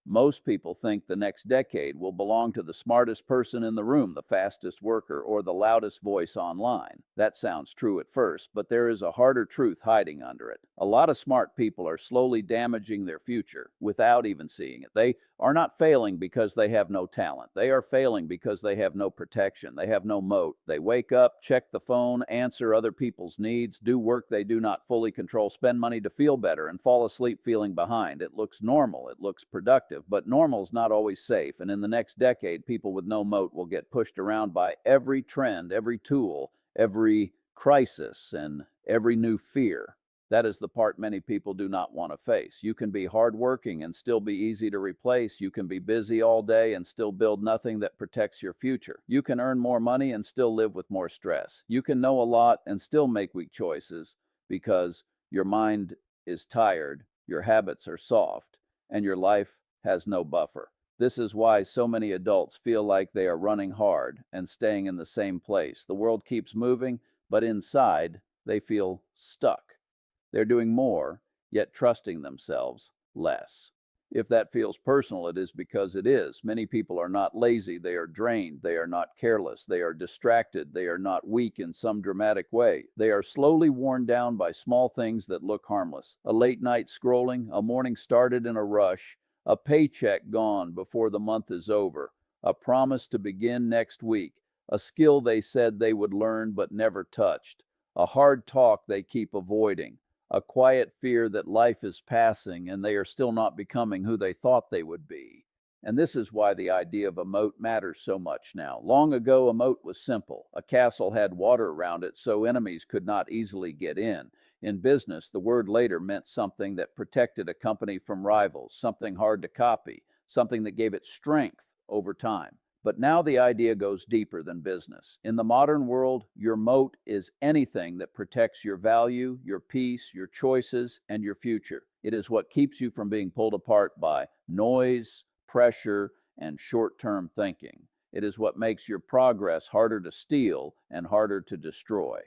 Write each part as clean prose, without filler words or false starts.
Most people think the next decade will belong to the smartest person in the room, the fastest worker, or the loudest voice online. That sounds true at first, but there is a harder truth hiding under it. A lot of smart people are slowly damaging their future without even seeing it. They are not failing because they have no talent. They are failing because they have no protection. They have no moat. They wake up, check the phone, answer other people's needs, do work they do not fully control, spend money to feel better, and fall asleep feeling behind. It looks normal. It looks productive, but normal is not always safe. And in the next decade, people with no moat will get pushed around by every trend, every tool, every crisis, and every new fear. That is the part many people do not want to face. You can be hardworking and still be easy to replace. You can be busy all day and still build nothing that protects your future. You can earn more money and still live with more stress. You can know a lot and still make weak choices because your mind is tired, your habits are soft, and your life has no buffer. This is why so many adults feel like they are running hard and staying in the same place. The world keeps moving, but inside they feel stuck. They're doing more, yet trusting themselves less. If that feels personal, it is because it is. Many people are not lazy, they are drained, they are not careless, they are distracted, they are not weak in some dramatic way. They are slowly worn down by small things that look harmless. A late night scrolling, a morning started in a rush, a paycheck gone before the month is over, a promise to begin next week, a skill they said they would learn but never touched, a hard talk they keep avoiding, a quiet fear that life is passing and they are still not becoming who they thought they would be. And this is why the idea of a moat matters so much now. Long ago, a moat was simple. A castle had water around it so enemies could not easily get in. In business, the word later meant something that protected a company from rivals, something hard to copy, something that gave it strength over time. But now the idea goes deeper than business. In the modern world, your moat is anything that protects your value, your peace, your choices, and your future. It is what keeps you from being pulled apart by noise, pressure, and short-term thinking. It is what makes your progress harder to steal and harder to destroy.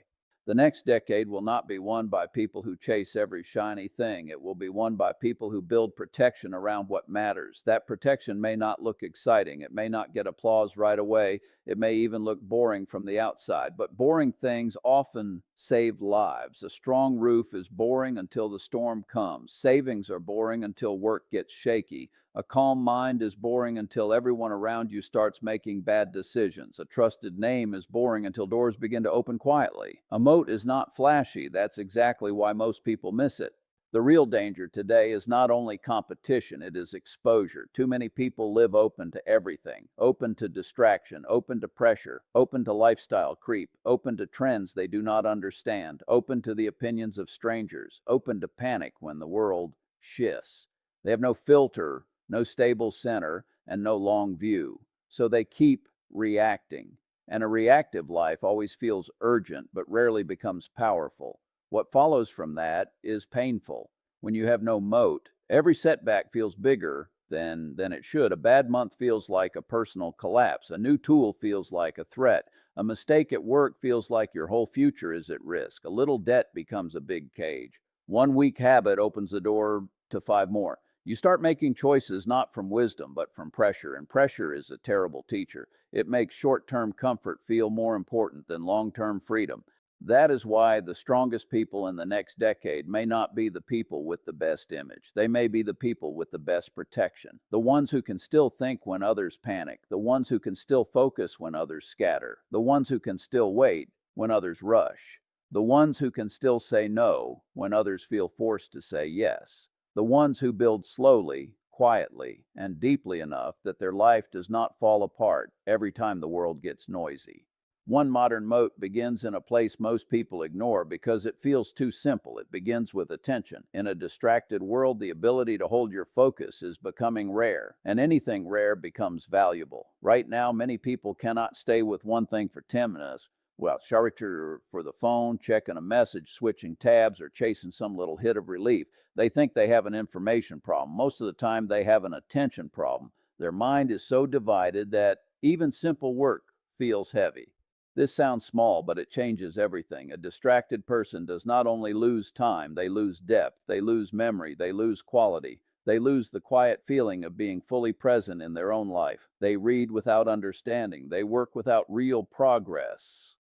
The next decade will not be won by people who chase every shiny thing. It will be won by people who build protection around what matters. That protection may not look exciting. It may not get applause right away. It may even look boring from the outside. But boring things often save lives. A strong roof is boring until the storm comes. Savings are boring until work gets shaky. A calm mind is boring until everyone around you starts making bad decisions. A trusted name is boring until doors begin to open quietly. A moat is not flashy. That's exactly why most people miss it. The real danger today is not only competition, it is exposure. Too many people live open to everything, open to distraction, open to pressure, open to lifestyle creep, open to trends they do not understand, open to the opinions of strangers, open to panic when the world shifts. They have no filter, no stable center, and no long view. So they keep reacting. And a reactive life always feels urgent, but rarely becomes powerful. What follows from that is painful. When you have no moat, every setback feels bigger than it should. A bad month feels like a personal collapse. A new tool feels like a threat. A mistake at work feels like your whole future is at risk. A little debt becomes a big cage. One weak habit opens the door to 5 more. You start making choices not from wisdom, but from pressure, and pressure is a terrible teacher. It makes short-term comfort feel more important than long-term freedom. That is why the strongest people in the next decade may not be the people with the best image. They may be the people with the best protection. The ones who can still think when others panic. The ones who can still focus when others scatter. The ones who can still wait when others rush. The ones who can still say no when others feel forced to say yes. The ones who build slowly, quietly, and deeply enough that their life does not fall apart every time the world gets noisy. One modern moat begins in a place most people ignore because it feels too simple. It begins with attention. In a distracted world, the ability to hold your focus is becoming rare, and anything rare becomes valuable. Right now, many people cannot stay with one thing for 10 minutes. Well, searching for the phone, checking a message, switching tabs, or chasing some little hit of relief. They think they have an information problem. Most of the time, they have an attention problem. Their mind is so divided that even simple work feels heavy. This sounds small, but it changes everything. A distracted person does not only lose time, they lose depth, they lose memory, they lose quality. They lose the quiet feeling of being fully present in their own life. They read without understanding. They work without real progress.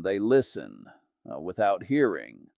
They listen without hearing.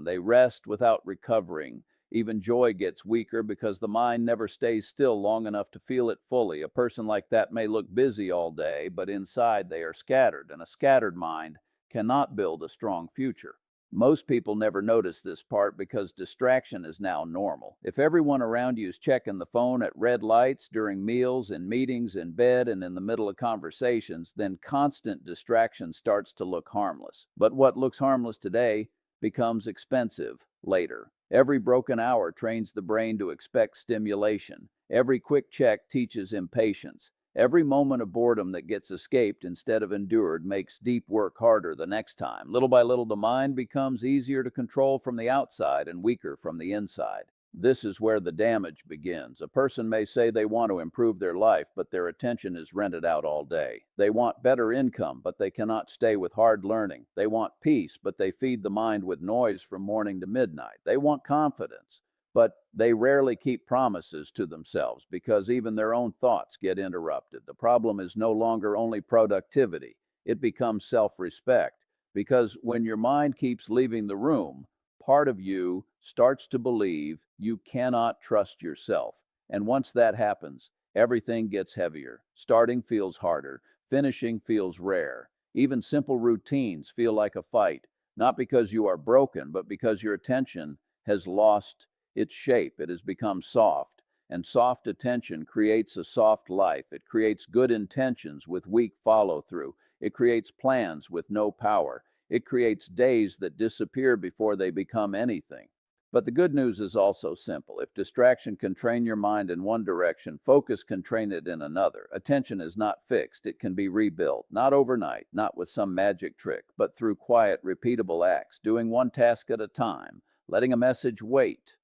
They rest without recovering. Even joy gets weaker because the mind never stays still long enough to feel it fully. A person like that may look busy all day, but inside they are scattered, and a scattered mind cannot build a strong future. Most people never notice this part because distraction is now normal. If everyone around you is checking the phone at red lights, during meals, in meetings, in bed, and in the middle of conversations, then constant distraction starts to look harmless. But what looks harmless today becomes expensive later. Every broken hour trains the brain to expect stimulation. Every quick check teaches impatience. Every moment of boredom that gets escaped instead of endured makes deep work harder the next time. Little by little, the mind becomes easier to control from the outside and weaker from the inside. This is where the damage begins. A person may say they want to improve their life, but their attention is rented out all day. They want better income, but they cannot stay with hard learning. They want peace, but they feed the mind with noise from morning to midnight. They want confidence, but they rarely keep promises to themselves because even their own thoughts get interrupted. The problem is no longer only productivity. It becomes self-respect, because when your mind keeps leaving the room, part of you starts to believe you cannot trust yourself. And once that happens, everything gets heavier. Starting feels harder. Finishing feels rare. Even simple routines feel like a fight, not because you are broken, but because your attention has lost its shape. It has become soft. And soft attention creates a soft life. It creates good intentions with weak follow-through. It creates plans with no power. It creates days that disappear before they become anything. But the good news is also simple. If distraction can train your mind in one direction, focus can train it in another. Attention is not fixed. It can be rebuilt, not overnight, not with some magic trick, but through quiet, repeatable acts, doing one task at a time, letting a message wait,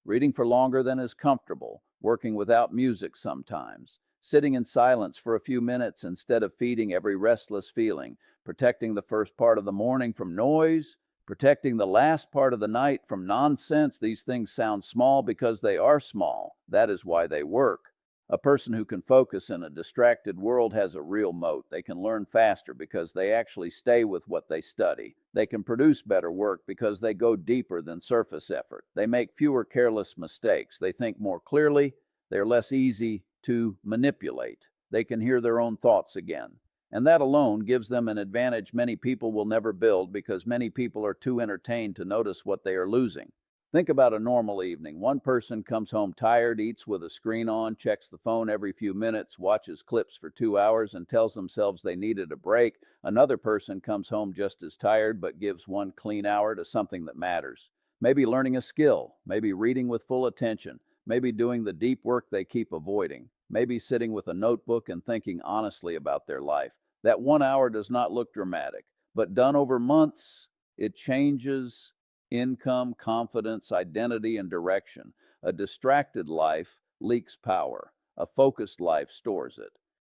reading for longer than is comfortable, working without music sometimes, sitting in silence for a few minutes instead of feeding every restless feeling, protecting the first part of the morning from noise, protecting the last part of the night from nonsense. These things sound small because they are small. That is why they work. A person who can focus in a distracted world has a real moat. They can learn faster because they actually stay with what they study. They can produce better work because they go deeper than surface effort. They make fewer careless mistakes. They think more clearly. They're less easy to manipulate. They can hear their own thoughts again. And that alone gives them an advantage many people will never build, because many people are too entertained to notice what they are losing. Think about a normal evening. One person comes home tired, eats with a screen on, checks the phone every few minutes, watches clips for 2 hours, and tells themselves they needed a break. Another person comes home just as tired, but gives one clean hour to something that matters. Maybe learning a skill, maybe reading with full attention, maybe doing the deep work they keep avoiding, maybe sitting with a notebook and thinking honestly about their life. That 1 hour does not look dramatic, but done over months, it changes income, confidence, identity, and direction. A distracted life leaks power. A focused life stores it.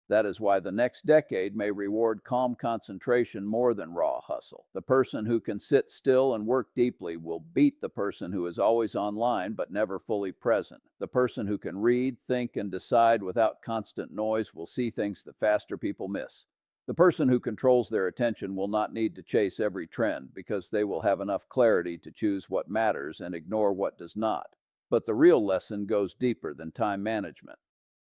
That is why the next decade may reward calm concentration more than raw hustle. The person who can sit still and work deeply will beat the person who is always online but never fully present. The person who can read, think, and decide without constant noise will see things that faster people miss. The person who controls their attention will not need to chase every trend, because they will have enough clarity to choose what matters and ignore what does not. But the real lesson goes deeper than time management.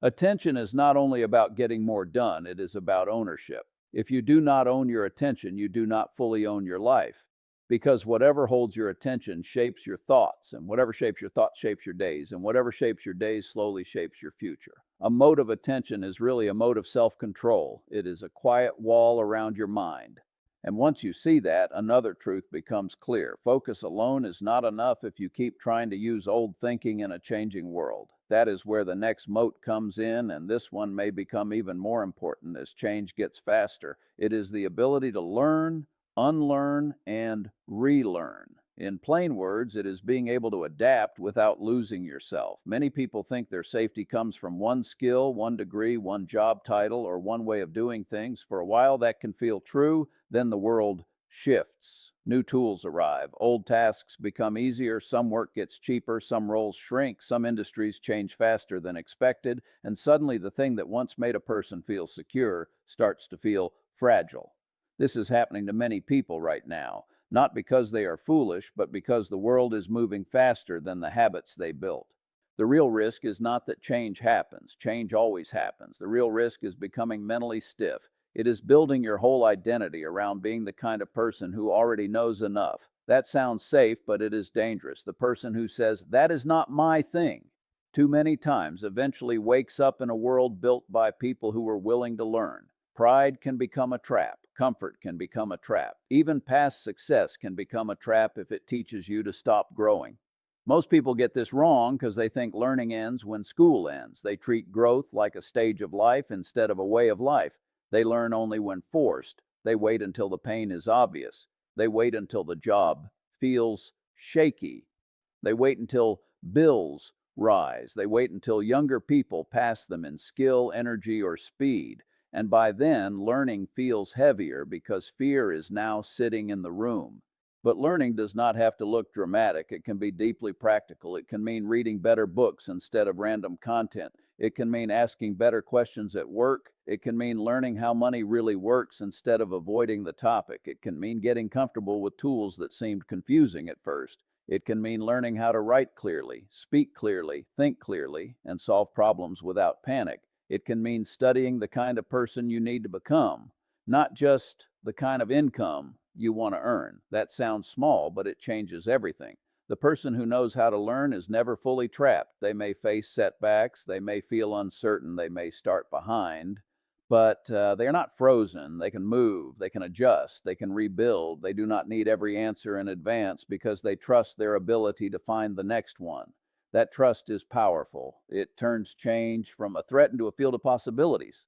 Attention is not only about getting more done, it is about ownership. If you do not own your attention, you do not fully own your life, because whatever holds your attention shapes your thoughts, and whatever shapes your thoughts shapes your days, and whatever shapes your days slowly shapes your future. A moat of attention is really a moat of self-control. It is a quiet wall around your mind. And once you see that, another truth becomes clear. Focus alone is not enough if you keep trying to use old thinking in a changing world. That is where the next moat comes in, and this one may become even more important as change gets faster. It is the ability to learn, unlearn, and relearn. In plain words, it is being able to adapt without losing yourself. Many people think their safety comes from one skill, one degree, one job title, or one way of doing things. For a while, that can feel true. Then the world shifts. New tools arrive, old tasks become easier, some work gets cheaper, some roles shrink, some industries change faster than expected, and suddenly the thing that once made a person feel secure starts to feel fragile. This is happening to many people right now, not because they are foolish, but because the world is moving faster than the habits they built. The real risk is not that change happens. Change always happens. The real risk is becoming mentally stiff. It is building your whole identity around being the kind of person who already knows enough. That sounds safe, but it is dangerous. The person who says, "That is not my thing," too many times eventually wakes up in a world built by people who are willing to learn. Pride can become a trap. Comfort can become a trap. Even past success can become a trap if it teaches you to stop growing. Most people get this wrong because they think learning ends when school ends. They treat growth like a stage of life instead of a way of life. They learn only when forced. They wait until the pain is obvious. They wait until the job feels shaky. They wait until bills rise. They wait until younger people pass them in skill, energy, or speed. And by then, learning feels heavier because fear is now sitting in the room. But learning does not have to look dramatic. It can be deeply practical. It can mean reading better books instead of random content. It can mean asking better questions at work. It can mean learning how money really works instead of avoiding the topic. It can mean getting comfortable with tools that seemed confusing at first. It can mean learning how to write clearly, speak clearly, think clearly, and solve problems without panic. It can mean studying the kind of person you need to become, not just the kind of income you want to earn. That sounds small, but it changes everything. The person who knows how to learn is never fully trapped. They may face setbacks, they may feel uncertain, they may start behind, but they are not frozen. They can move, they can adjust, they can rebuild. They do not need every answer in advance because they trust their ability to find the next one. That trust is powerful. It turns change from a threat into a field of possibilities.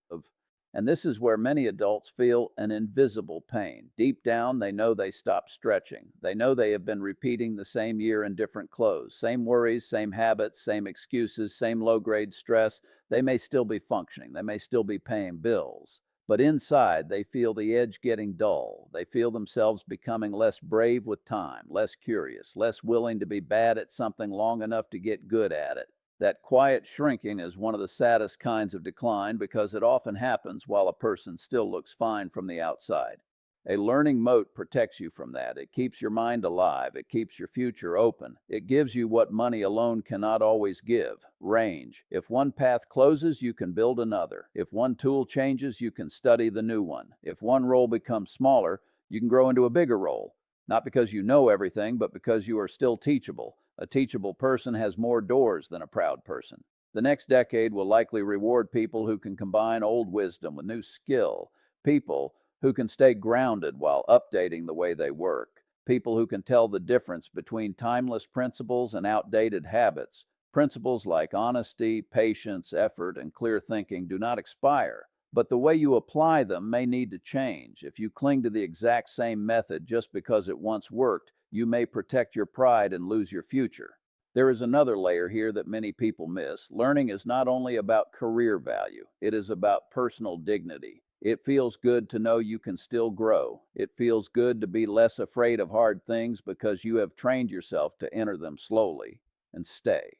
And this is where many adults feel an invisible pain. Deep down, they know they stopped stretching. They know they have been repeating the same year in different clothes. Same worries, same habits, same excuses, same low-grade stress. They may still be functioning. They may still be paying bills. But inside, they feel the edge getting dull. They feel themselves becoming less brave with time, less curious, less willing to be bad at something long enough to get good at it. That quiet shrinking is one of the saddest kinds of decline because it often happens while a person still looks fine from the outside. A learning moat protects you from that. It keeps your mind alive. It keeps your future open. It gives you what money alone cannot always give: range. If one path closes, you can build another. If one tool changes, you can study the new one. If one role becomes smaller, you can grow into a bigger role. Not because you know everything, but because you are still teachable. A teachable person has more doors than a proud person. The next decade will likely reward people who can combine old wisdom with new skill, people who can stay grounded while updating the way they work, people who can tell the difference between timeless principles and outdated habits. Principles like honesty, patience, effort, and clear thinking do not expire, but the way you apply them may need to change. If you cling to the exact same method just because it once worked, you may protect your pride and lose your future. There is another layer here that many people miss. Learning is not only about career value, it is about personal dignity. It feels good to know you can still grow. It feels good to be less afraid of hard things because you have trained yourself to enter them slowly and stay.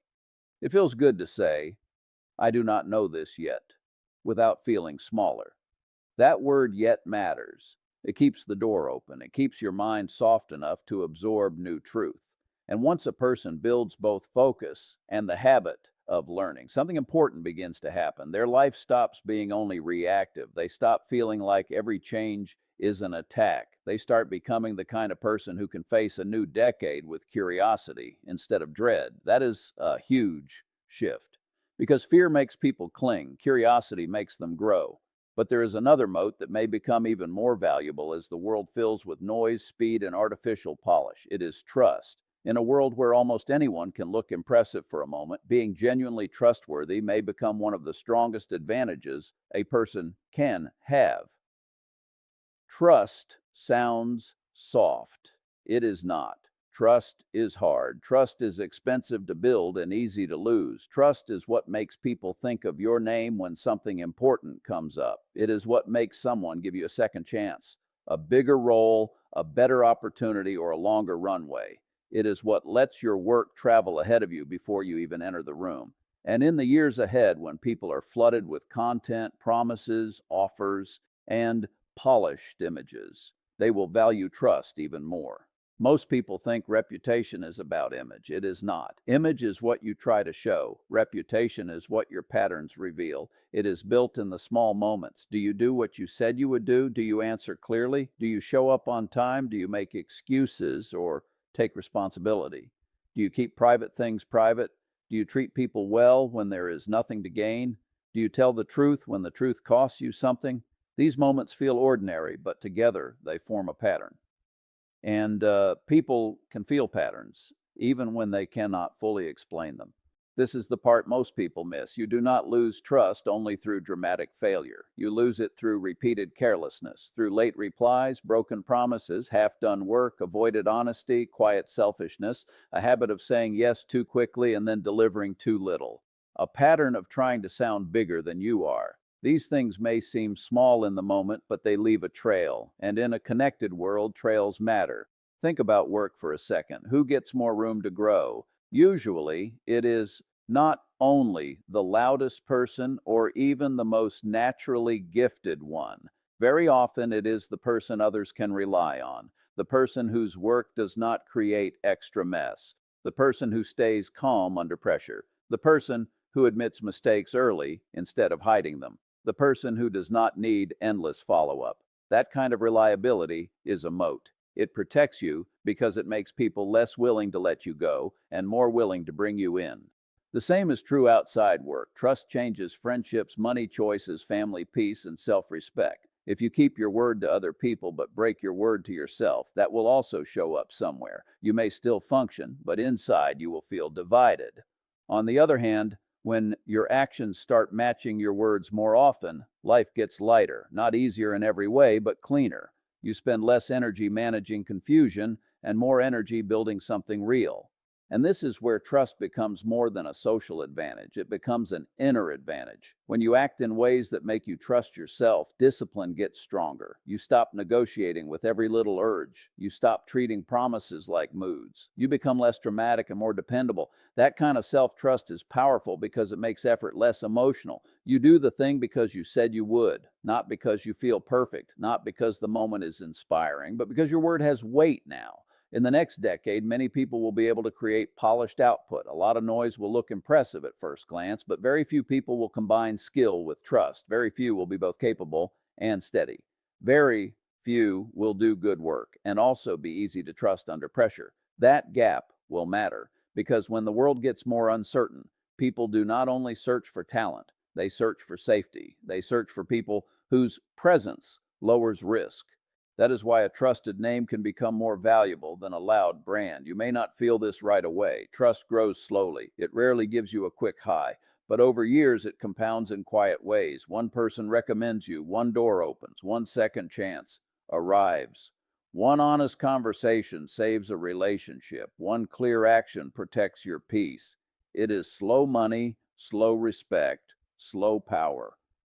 It feels good to say, "I do not know this yet," without feeling smaller. That word "yet" matters. It keeps the door open. It keeps your mind soft enough to absorb new truth. And once a person builds both focus and the habit of learning, something important begins to happen. Their life stops being only reactive. They stop feeling like every change is an attack. They start becoming the kind of person who can face a new decade with curiosity instead of dread. That is a huge shift. Because fear makes people cling, curiosity makes them grow. But there is another moat that may become even more valuable as the world fills with noise, speed, and artificial polish. It is trust. In a world where almost anyone can look impressive for a moment, being genuinely trustworthy may become one of the strongest advantages a person can have. Trust sounds soft. It is not. Trust is hard. Trust is expensive to build and easy to lose. Trust is what makes people think of your name when something important comes up. It is what makes someone give you a second chance, a bigger role, a better opportunity, or a longer runway. It is what lets your work travel ahead of you before you even enter the room. And in the years ahead, when people are flooded with content, promises, offers, and polished images, they will value trust even more. Most people think reputation is about image. It is not. Image is what you try to show. Reputation is what your patterns reveal. It is built in the small moments. Do you do what you said you would do? Do you answer clearly? Do you show up on time? Do you make excuses or take responsibility? Do you keep private things private? Do you treat people well when there is nothing to gain? Do you tell the truth when the truth costs you something? These moments feel ordinary, but together they form a pattern. And people can feel patterns, even when they cannot fully explain them. This is the part most people miss. You do not lose trust only through dramatic failure. You lose it through repeated carelessness, through late replies, broken promises, half-done work, avoided honesty, quiet selfishness, a habit of saying yes too quickly and then delivering too little, a pattern of trying to sound bigger than you are. These things may seem small in the moment, but they leave a trail. And in a connected world, trails matter. Think about work for a second. Who gets more room to grow? Usually, it is not only the loudest person or even the most naturally gifted one. Very often, it is the person others can rely on, the person whose work does not create extra mess, the person who stays calm under pressure, the person who admits mistakes early instead of hiding them, the person who does not need endless follow-up. That kind of reliability is a moat. It protects you because it makes people less willing to let you go and more willing to bring you in. The same is true outside work. Trust changes friendships, money choices, family peace, and self-respect. If you keep your word to other people but break your word to yourself, that will also show up somewhere. You may still function, but inside you will feel divided. On the other hand, when your actions start matching your words more often, life gets lighter, not easier in every way, but cleaner. You spend less energy managing confusion and more energy building something real. And this is where trust becomes more than a social advantage. It becomes an inner advantage. When you act in ways that make you trust yourself, discipline gets stronger. You stop negotiating with every little urge. You stop treating promises like moods. You become less dramatic and more dependable. That kind of self-trust is powerful because it makes effort less emotional. You do the thing because you said you would, not because you feel perfect, not because the moment is inspiring, but because your word has weight now. In the next decade, many people will be able to create polished output. A lot of noise will look impressive at first glance, but very few people will combine skill with trust. Very few will be both capable and steady. Very few will do good work and also be easy to trust under pressure. That gap will matter because when the world gets more uncertain, people do not only search for talent, they search for safety. They search for people whose presence lowers risk. That is why a trusted name can become more valuable than a loud brand. You may not feel this right away. Trust grows slowly. It rarely gives you a quick high, but over years it compounds in quiet ways. One person recommends you, one door opens, one second chance arrives. One honest conversation saves a relationship. One clear action protects your peace. It is slow money, slow respect, slow power.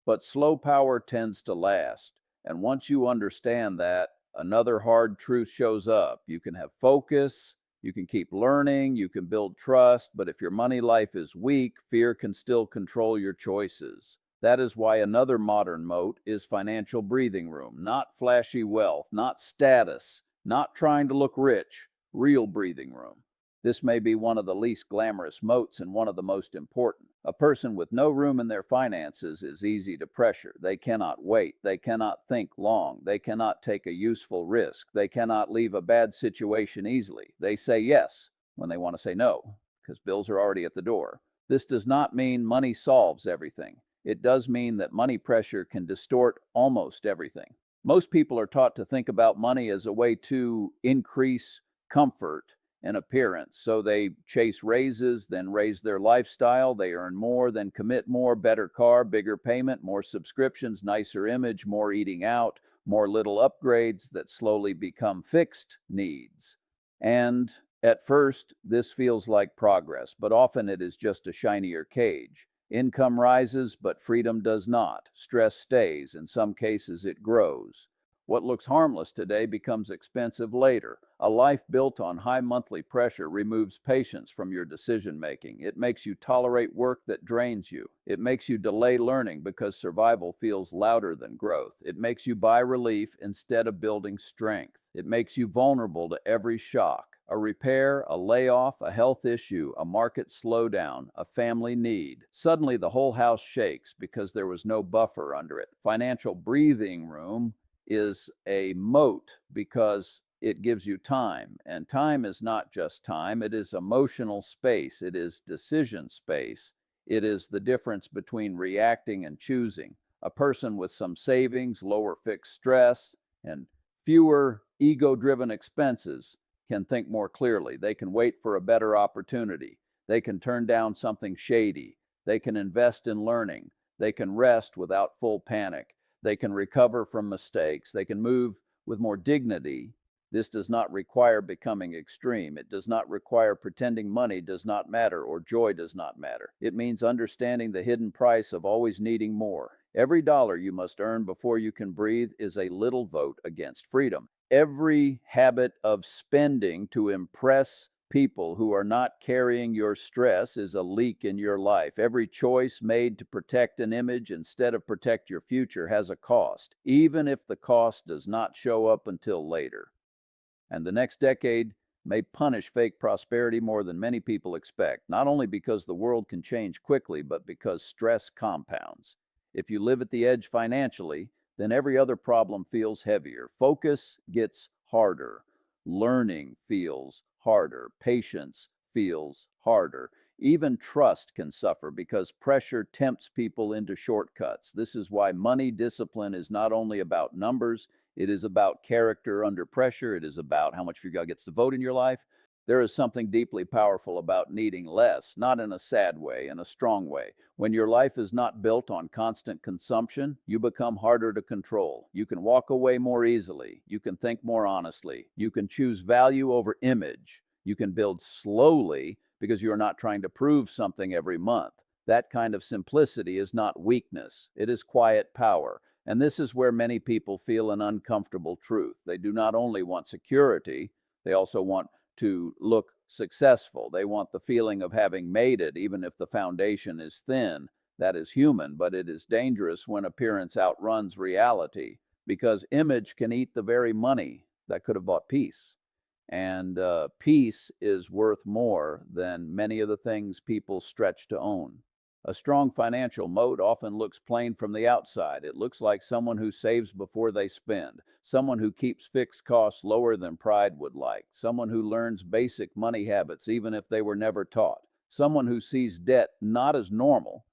But slow power tends to last. And once you understand that, another hard truth shows up. You can have focus, you can keep learning, you can build trust, but if your money life is weak, fear can still control your choices. That is why another modern moat is financial breathing room. Not flashy wealth, not status, not trying to look rich, real breathing room. This may be one of the least glamorous moats and one of the most important. A person with no room in their finances is easy to pressure. They cannot wait. They cannot think long. They cannot take a useful risk. They cannot leave a bad situation easily. They say yes when they want to say no, because bills are already at the door. This does not mean money solves everything. It does mean that money pressure can distort almost everything. Most people are taught to think about money as a way to increase comfort and appearance. So they chase raises, then raise their lifestyle. They earn more, then commit more, better car, bigger payment, more subscriptions, nicer image, more eating out, more little upgrades that slowly become fixed needs. And at first, this feels like progress, but often it is just a shinier cage. Income rises, but freedom does not. Stress stays. In some cases, it grows. What looks harmless today becomes expensive later. A life built on high monthly pressure removes patience from your decision making. It makes you tolerate work that drains you. It makes you delay learning because survival feels louder than growth. It makes you buy relief instead of building strength. It makes you vulnerable to every shock. A repair, a layoff, a health issue, a market slowdown, a family need. Suddenly the whole house shakes because there was no buffer under it. Financial breathing room is a moat because it gives you time. And time is not just time, it is emotional space, it is decision space, it is the difference between reacting and choosing. A person with some savings, lower fixed stress, and fewer ego-driven expenses can think more clearly. They can wait for a better opportunity. They can turn down something shady. They can invest in learning. They can rest without full panic. They can recover from mistakes. They can move with more dignity. This does not require becoming extreme. It does not require pretending money does not matter or joy does not matter. It means understanding the hidden price of always needing more. Every dollar you must earn before you can breathe is a little vote against freedom. Every habit of spending to impress people who are not carrying your stress is a leak in your life. Every choice made to protect an image instead of protect your future has a cost, even if the cost does not show up until later. And the next decade may punish fake prosperity more than many people expect, not only because the world can change quickly, but because stress compounds. If you live at the edge financially, then every other problem feels heavier. Focus gets harder. Learning feels harder. Patience feels harder. Even trust can suffer because pressure tempts people into shortcuts. This is why money discipline is not only about numbers, it is about character under pressure. It is about how much your God gets to vote in your life. There is something deeply powerful about needing less, not in a sad way, in a strong way. When your life is not built on constant consumption, you become harder to control. You can walk away more easily. You can think more honestly. You can choose value over image. You can build slowly because you are not trying to prove something every month. That kind of simplicity is not weakness. It is quiet power. And this is where many people feel an uncomfortable truth. They do not only want security, they also want to look successful. They want the feeling of having made it, even if the foundation is thin. That is human, but it is dangerous when appearance outruns reality, because image can eat the very money that could have bought peace. And peace is worth more than many of the things people stretch to own. A strong financial moat often looks plain from the outside. It looks like someone who saves before they spend, someone who keeps fixed costs lower than pride would like, someone who learns basic money habits even if they were never taught, someone who sees debt not as normal,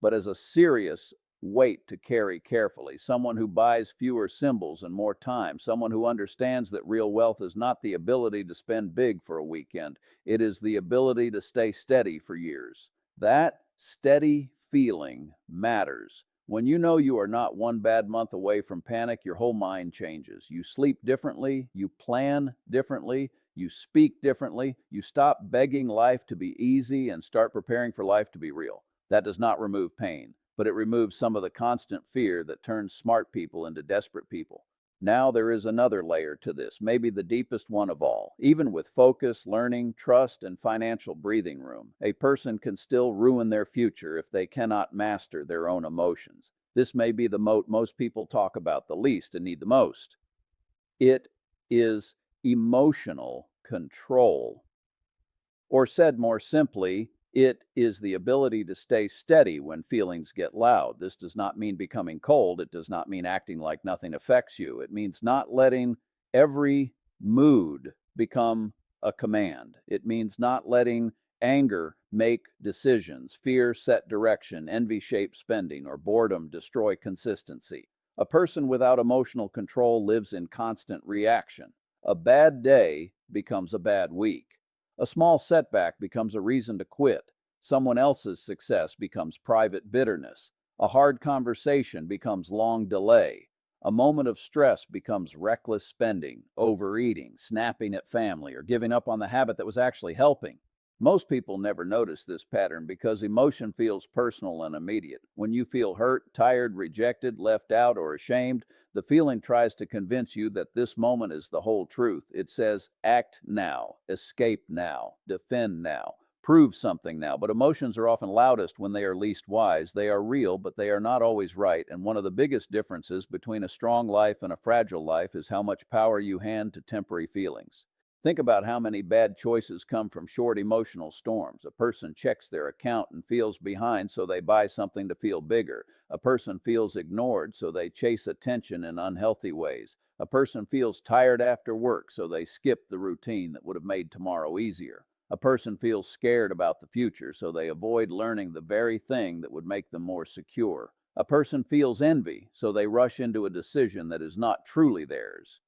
but as a serious weight to carry carefully, someone who buys fewer symbols and more time, someone who understands that real wealth is not the ability to spend big for a weekend, it is the ability to stay steady for years. That steady feeling matters. When you know you are not one bad month away from panic, your whole mind changes. You sleep differently, you plan differently, you speak differently, you stop begging life to be easy and start preparing for life to be real. That does not remove pain, but it removes some of the constant fear that turns smart people into desperate people. Now there is another layer to this, maybe the deepest one of all. Even with focus, learning, trust, and financial breathing room, a person can still ruin their future if they cannot master their own emotions. This may be the moat most people talk about the least and need the most. It is emotional control. Or said more simply, it is the ability to stay steady when feelings get loud. This does not mean becoming cold. It does not mean acting like nothing affects you. It means not letting every mood become a command. It means not letting anger make decisions, fear set direction, envy shape spending, or boredom destroy consistency. A person without emotional control lives in constant reaction. A bad day becomes a bad week. A small setback becomes a reason to quit. Someone else's success becomes private bitterness. A hard conversation becomes long delay. A moment of stress becomes reckless spending, overeating, snapping at family, or giving up on the habit that was actually helping. Most people never notice this pattern because emotion feels personal and immediate. When you feel hurt, tired, rejected, left out, or ashamed, the feeling tries to convince you that this moment is the whole truth. It says, act now, escape now, defend now, prove something now. But emotions are often loudest when they are least wise. They are real, but they are not always right. And one of the biggest differences between a strong life and a fragile life is how much power you hand to temporary feelings. Think about how many bad choices come from short emotional storms. A person checks their account and feels behind, so they buy something to feel bigger. A person feels ignored, so they chase attention in unhealthy ways. A person feels tired after work, so they skip the routine that would have made tomorrow easier. A person feels scared about the future, so they avoid learning the very thing that would make them more secure. A person feels envy, so they rush into a decision that is not truly theirs.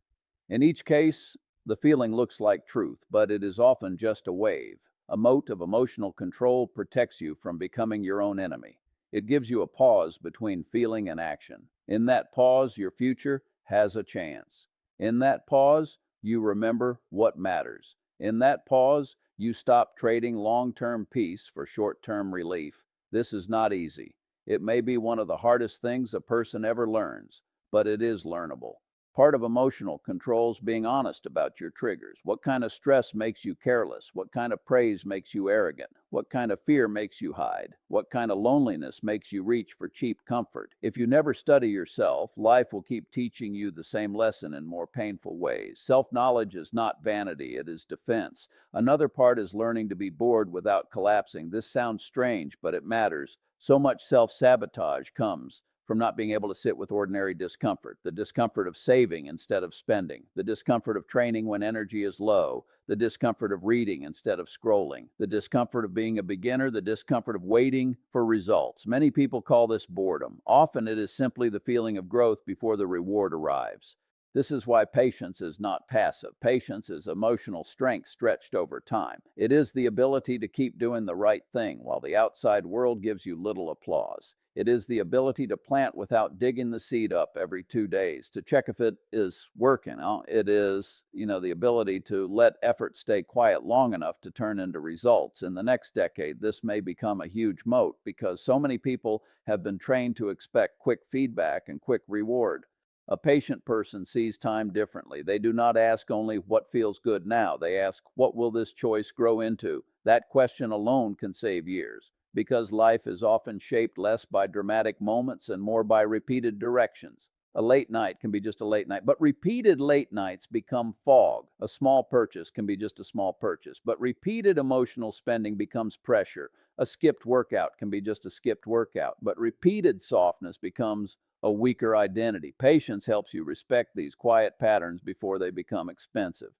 In each case, the feeling looks like truth, but it is often just a wave. A moat of emotional control protects you from becoming your own enemy. It gives you a pause between feeling and action. In that pause, your future has a chance. In that pause, you remember what matters. In that pause, you stop trading long-term peace for short-term relief. This is not easy. It may be one of the hardest things a person ever learns, but it is learnable. Part of emotional control is being honest about your triggers. What kind of stress makes you careless? What kind of praise makes you arrogant? What kind of fear makes you hide? What kind of loneliness makes you reach for cheap comfort? If you never study yourself, life will keep teaching you the same lesson in more painful ways. Self-knowledge is not vanity, it is defense. Another part is learning to be bored without collapsing. This sounds strange, but it matters. So much self-sabotage comes from not being able to sit with ordinary discomfort, the discomfort of saving instead of spending, the discomfort of training when energy is low, the discomfort of reading instead of scrolling, the discomfort of being a beginner, the discomfort of waiting for results. Many people call this boredom. Often it is simply the feeling of growth before the reward arrives. This is why patience is not passive. Patience is emotional strength stretched over time. It is the ability to keep doing the right thing while the outside world gives you little applause. It is the ability to plant without digging the seed up every 2 days, to check if it is working. It is, the ability to let effort stay quiet long enough to turn into results. In the next decade, this may become a huge moat because so many people have been trained to expect quick feedback and quick reward. A patient person sees time differently. They do not ask only what feels good now. They ask, what will this choice grow into? That question alone can save years, because life is often shaped less by dramatic moments and more by repeated directions. A late night can be just a late night, but repeated late nights become fog. A small purchase can be just a small purchase, but repeated emotional spending becomes pressure. A skipped workout can be just a skipped workout, but repeated softness becomes a weaker identity. Patience helps you respect these quiet patterns before they become expensive.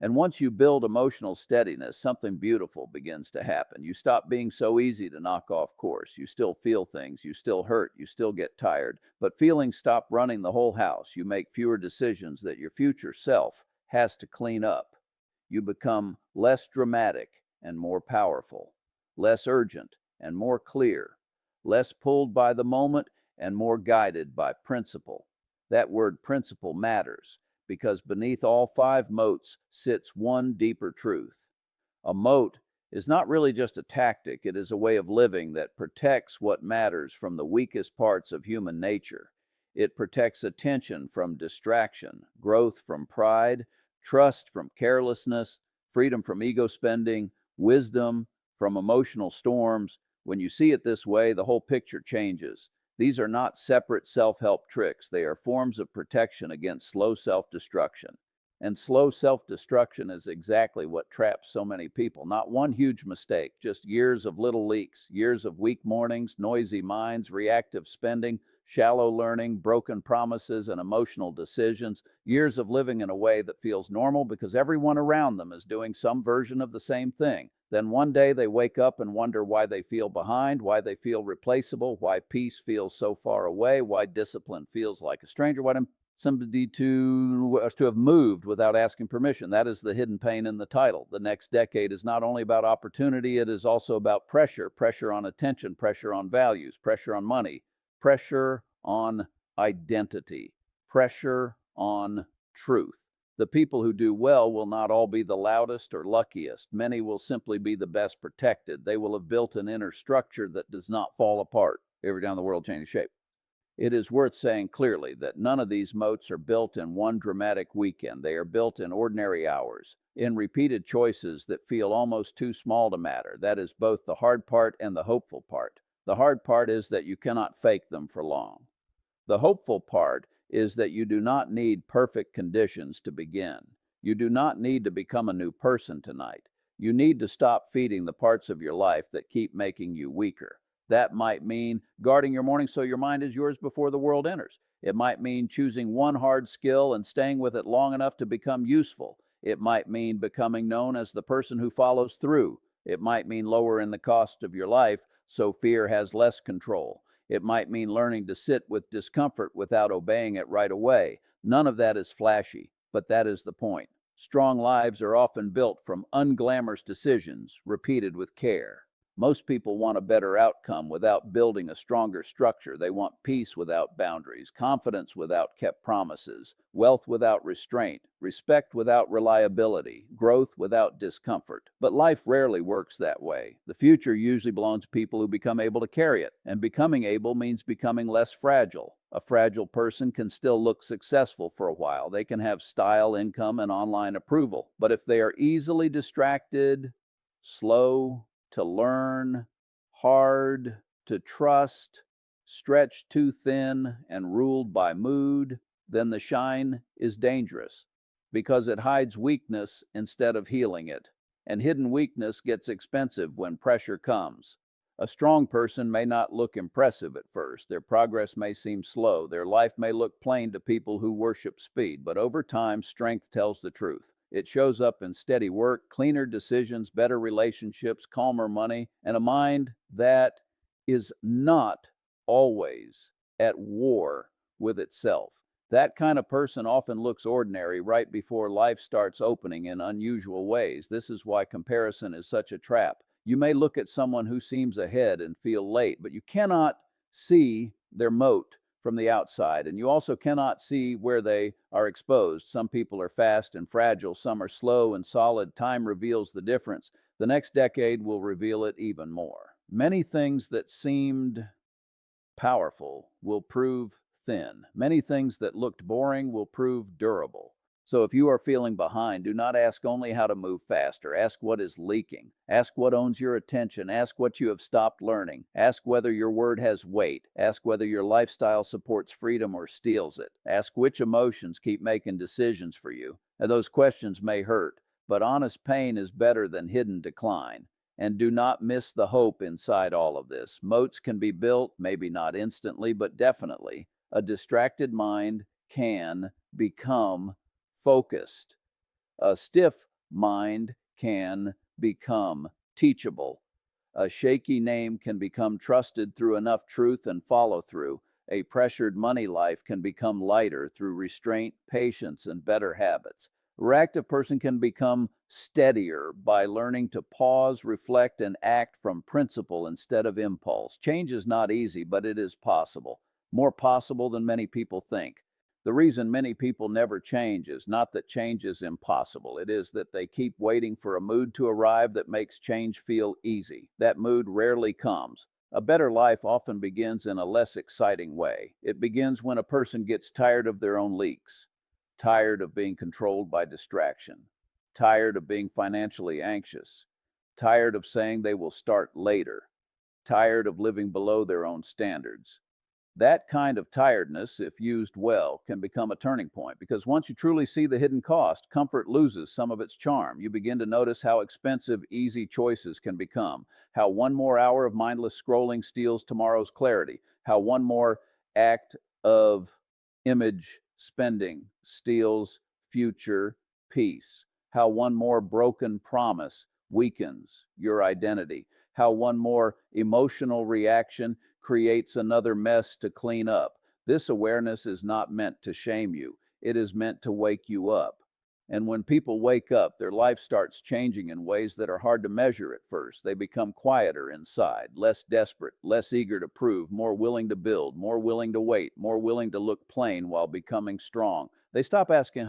And once you build emotional steadiness, something beautiful begins to happen. You stop being so easy to knock off course. You still feel things, you still hurt, you still get tired, but feelings stop running the whole house. You make fewer decisions that your future self has to clean up. You become less dramatic and more powerful, less urgent and more clear, less pulled by the moment and more guided by principle. That word principle matters, because beneath all 5 moats sits one deeper truth. A moat is not really just a tactic, it is a way of living that protects what matters from the weakest parts of human nature. It protects attention from distraction, growth from pride, trust from carelessness, freedom from ego spending, wisdom from emotional storms. When you see it this way, the whole picture changes. These are not separate self-help tricks. They are forms of protection against slow self-destruction. And slow self-destruction is exactly what traps so many people. Not one huge mistake, just years of little leaks, years of weak mornings, noisy minds, reactive spending, shallow learning, broken promises, and emotional decisions, years of living in a way that feels normal because everyone around them is doing some version of the same thing. Then one day they wake up and wonder why they feel behind, why they feel replaceable, why peace feels so far away, why discipline feels like a stranger, why somebody to have moved without asking permission. That is the hidden pain in the title. The next decade is not only about opportunity, it is also about pressure. Pressure on attention, pressure on values, pressure on money, pressure on identity, pressure on truth. The people who do well will not all be the loudest or luckiest. Many will simply be the best protected. They will have built an inner structure that does not fall apart every time the world changes shape. It is worth saying clearly that none of these moats are built in one dramatic weekend. They are built in ordinary hours, in repeated choices that feel almost too small to matter. That is both the hard part and the hopeful part. The hard part is that you cannot fake them for long. The hopeful part is that you do not need perfect conditions to begin. You do not need to become a new person tonight. You need to stop feeding the parts of your life that keep making you weaker. That might mean guarding your morning so your mind is yours before the world enters. It might mean choosing one hard skill and staying with it long enough to become useful. It might mean becoming known as the person who follows through. It might mean lowering the cost of your life so fear has less control. It might mean learning to sit with discomfort without obeying it right away. None of that is flashy, but that is the point. Strong lives are often built from unglamorous decisions repeated with care. Most people want a better outcome without building a stronger structure. They want peace without boundaries, confidence without kept promises, wealth without restraint, respect without reliability, growth without discomfort. But life rarely works that way. The future usually belongs to people who become able to carry it, and becoming able means becoming less fragile. A fragile person can still look successful for a while. They can have style, income, and online approval. But if they are easily distracted, slow to learn, hard to trust, stretched too thin, and ruled by mood, then the shine is dangerous because it hides weakness instead of healing it. And hidden weakness gets expensive when pressure comes. A strong person may not look impressive at first. Their progress may seem slow. Their life may look plain to people who worship speed. But over time, strength tells the truth. It shows up in steady work, cleaner decisions, better relationships, calmer money, and a mind that is not always at war with itself. That kind of person often looks ordinary right before life starts opening in unusual ways. This is why comparison is such a trap. You may look at someone who seems ahead and feel late, but you cannot see their moat from the outside, and you also cannot see where they are exposed. Some people are fast and fragile, some are slow and solid. Time reveals the difference. The next decade will reveal it even more. Many things that seemed powerful will prove thin. Many things that looked boring will prove durable. So if you are feeling behind, do not ask only how to move faster. Ask what is leaking. Ask what owns your attention. Ask what you have stopped learning. Ask whether your word has weight. Ask whether your lifestyle supports freedom or steals it. Ask which emotions keep making decisions for you. And those questions may hurt, but honest pain is better than hidden decline. And do not miss the hope inside all of this. Moats can be built, maybe not instantly, but definitely. A distracted mind can become focused. A stiff mind can become teachable. A shaky name can become trusted through enough truth and follow through. A pressured money life can become lighter through restraint, patience, and better habits. A reactive person can become steadier by learning to pause, reflect, and act from principle instead of impulse. Change is not easy, but it is possible. More possible than many people think. The reason many people never change is not that change is impossible. It is that they keep waiting for a mood to arrive that makes change feel easy. That mood rarely comes. A better life often begins in a less exciting way. It begins when a person gets tired of their own leaks, tired of being controlled by distraction, tired of being financially anxious, tired of saying they will start later, tired of living below their own standards. That kind of tiredness, if used well, can become a turning point because once you truly see the hidden cost, comfort loses some of its charm. You begin to notice how expensive easy choices can become, how one more hour of mindless scrolling steals tomorrow's clarity, how one more act of image spending steals future peace, how one more broken promise weakens your identity, how one more emotional reaction creates another mess to clean up. This awareness is not meant to shame you. It is meant to wake you up. And when people wake up, their life starts changing in ways that are hard to measure at first. They become quieter inside, less desperate, less eager to prove, more willing to build, more willing to wait, more willing to look plain while becoming strong. They stop asking,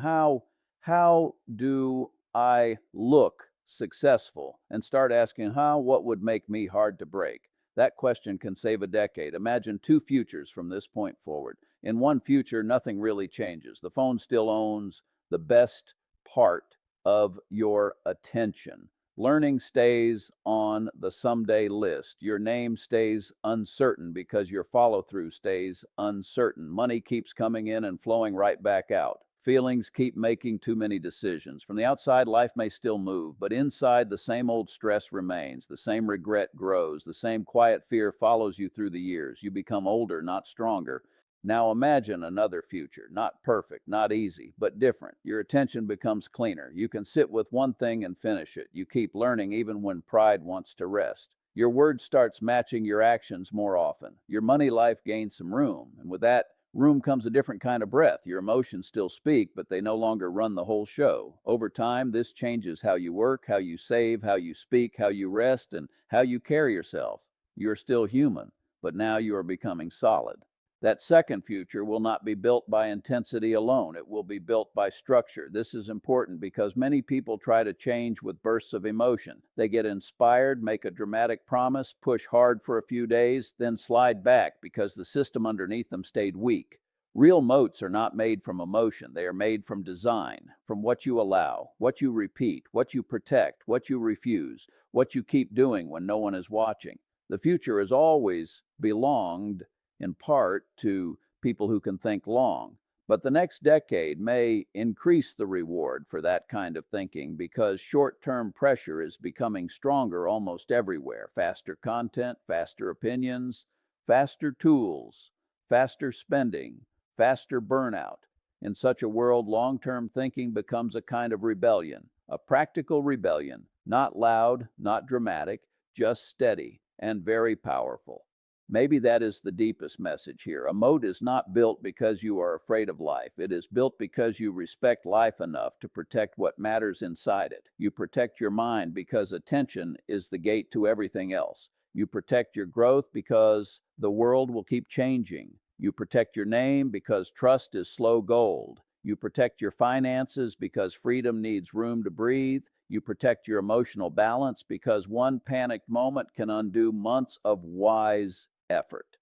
How do I look successful? And start asking, what would make me hard to break? That question can save a decade. Imagine two futures from this point forward. In one future, nothing really changes. The phone still owns the best part of your attention. Learning stays on the someday list. Your name stays uncertain because your follow through stays uncertain. Money keeps coming in and flowing right back out. Feelings keep making too many decisions. From the outside, life may still move, but inside, the same old stress remains. The same regret grows. The same quiet fear follows you through the years. You become older, not stronger. Now imagine another future, not perfect, not easy, but different. Your attention becomes cleaner. You can sit with one thing and finish it. You keep learning even when pride wants to rest. Your word starts matching your actions more often. Your money life gains some room, and with that room comes a different kind of breath. Your emotions still speak, but they no longer run the whole show. Over time, this changes how you work, how you save, how you speak, how you rest, and how you carry yourself. You're still human, but now you are becoming solid. That second future will not be built by intensity alone. It will be built by structure. This is important because many people try to change with bursts of emotion. They get inspired, make a dramatic promise, push hard for a few days, then slide back because the system underneath them stayed weak. Real moats are not made from emotion. They are made from design, from what you allow, what you repeat, what you protect, what you refuse, what you keep doing when no one is watching. The future has always belonged in part to people who can think long. But the next decade may increase the reward for that kind of thinking because short term pressure is becoming stronger almost everywhere. Faster content, faster opinions, faster tools, faster spending, faster burnout. In such a world, long term thinking becomes a kind of rebellion, a practical rebellion, not loud, not dramatic, just steady and very powerful. Maybe that is the deepest message here. A moat is not built because you are afraid of life. It is built because you respect life enough to protect what matters inside it. You protect your mind because attention is the gate to everything else. You protect your growth because the world will keep changing. You protect your name because trust is slow gold. You protect your finances because freedom needs room to breathe. You protect your emotional balance because one panicked moment can undo months of wise effort.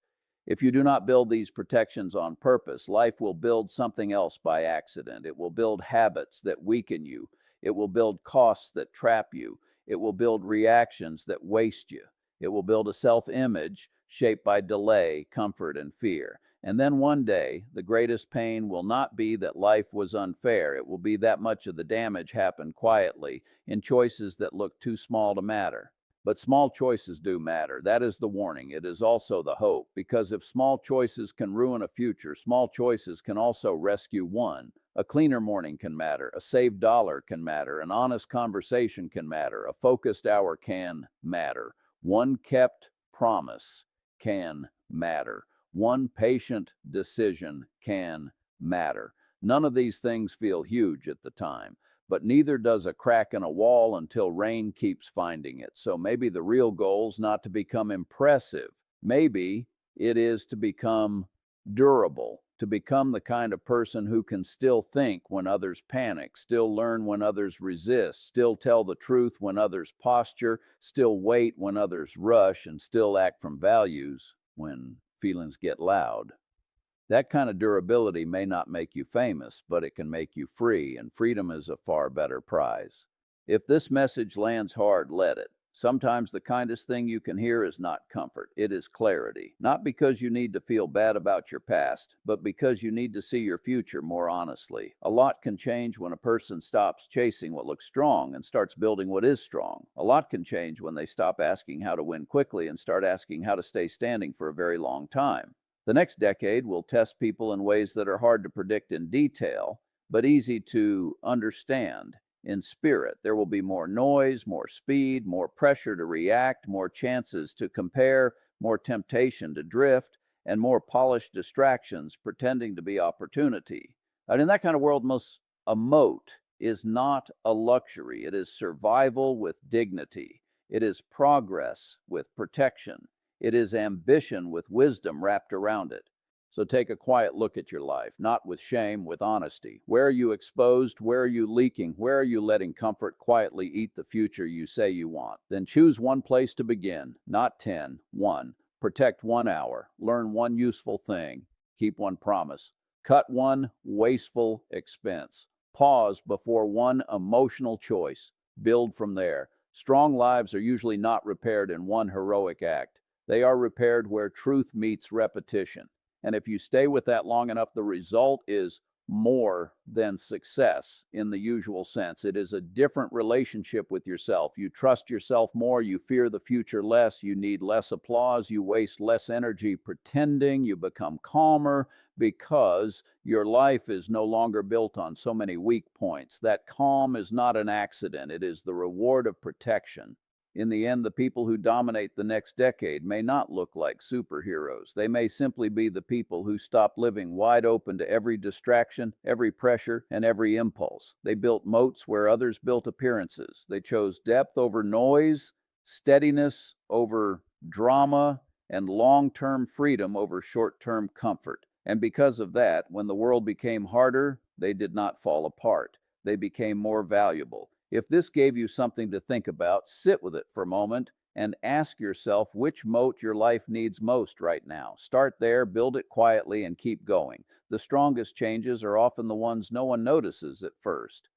If you do not build these protections on purpose, life will build something else by accident. It will build habits that weaken you. It will build costs that trap you. It will build reactions that waste you. It will build a self-image shaped by delay, comfort, and fear. And then one day, the greatest pain will not be that life was unfair. It will be that much of the damage happened quietly in choices that look too small to matter. But small choices do matter. That is the warning. It is also the hope. Because if small choices can ruin a future, small choices can also rescue one. A cleaner morning can matter. A saved dollar can matter. An honest conversation can matter. A focused hour can matter. One kept promise can matter. One patient decision can matter. None of these things feel huge at the time, but neither does a crack in a wall until rain keeps finding it. So maybe the real goal's not to become impressive. Maybe it is to become durable, to become the kind of person who can still think when others panic, still learn when others resist, still tell the truth when others posture, still wait when others rush, and still act from values when feelings get loud. That kind of durability may not make you famous, but it can make you free, and freedom is a far better prize. If this message lands hard, let it. Sometimes the kindest thing you can hear is not comfort, it is clarity. Not because you need to feel bad about your past, but because you need to see your future more honestly. A lot can change when a person stops chasing what looks strong and starts building what is strong. A lot can change when they stop asking how to win quickly and start asking how to stay standing for a very long time. The next decade will test people in ways that are hard to predict in detail, but easy to understand in spirit. There will be more noise, more speed, more pressure to react, more chances to compare, more temptation to drift, and more polished distractions pretending to be opportunity. And in that kind of world, a moat is not a luxury. It is survival with dignity. It is progress with protection. It is ambition with wisdom wrapped around it. So take a quiet look at your life, not with shame, with honesty. Where are you exposed? Where are you leaking? Where are you letting comfort quietly eat the future you say you want? Then choose one place to begin, not 10. 1. Protect 1 hour. Learn one useful thing. Keep one promise. Cut one wasteful expense. Pause before one emotional choice. Build from there. Strong lives are usually not repaired in one heroic act. They are repaired where truth meets repetition. And if you stay with that long enough, the result is more than success in the usual sense. It is a different relationship with yourself. You trust yourself more, you fear the future less, you need less applause, you waste less energy pretending, you become calmer because your life is no longer built on so many weak points. That calm is not an accident, it is the reward of protection. In the end, the people who dominate the next decade may not look like superheroes. They may simply be the people who stop living wide open to every distraction, every pressure, and every impulse. They built moats where others built appearances. They chose depth over noise, steadiness over drama, and long-term freedom over short-term comfort. And because of that, when the world became harder, they did not fall apart. They became more valuable. If this gave you something to think about, sit with it for a moment and ask yourself which moat your life needs most right now. Start there, build it quietly, and keep going. The strongest changes are often the ones no one notices at first.